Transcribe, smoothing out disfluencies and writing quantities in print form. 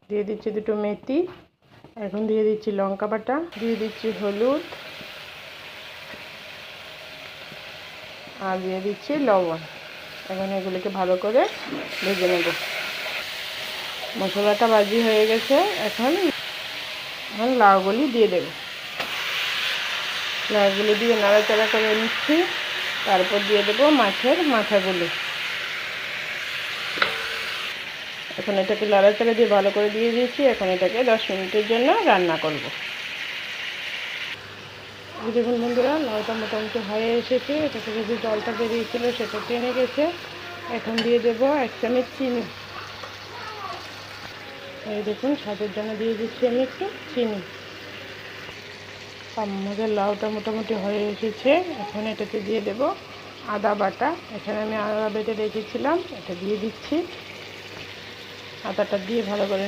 দিয়ে দিচ্ছি দুটো মেথি, এখন দিয়ে দিচ্ছি লঙ্কা বাটা, দিয়ে দিচ্ছি হলুদ আর দিয়ে দিচ্ছি লবণ। এখন এগুলোকে ভালো করে ভেজে নেব। মশলাটা ভাজি হয়ে গেছে, এখন লাউগুলি দিয়ে দেব। লাউগুলি দিয়ে নাড়াচাড়া করে নিচ্ছি, তারপর দিয়ে দেবো মাছের মাথাগুলো। এখন এটাকে নাড়াচাড়া দিয়ে ভালো করে দিয়ে দিয়েছি। এখন এটাকে 10 মিনিটের জন্য রান্না করব। দেখুন বন্ধুরা, লাউটা মোটামুটি হয়ে এসেছে। এটা থেকে যে জলটা বেরিয়েছিল সেটা টেনে গেছে। এখন দিয়ে দেবো 1 চামচ চিনি। এই দেখুন, স্বাদের জন্য দিয়ে দিচ্ছি আমি একটু চিনি। আমাদের লাউটা মোটামুটি হয়ে এসেছে। এখন এটাতে দিয়ে দেব আদা বাটা। এখানে আমি আদা বেটে রেখেছিলাম, এটা দিয়ে দিচ্ছি। আদাটা দিয়ে ভালো করে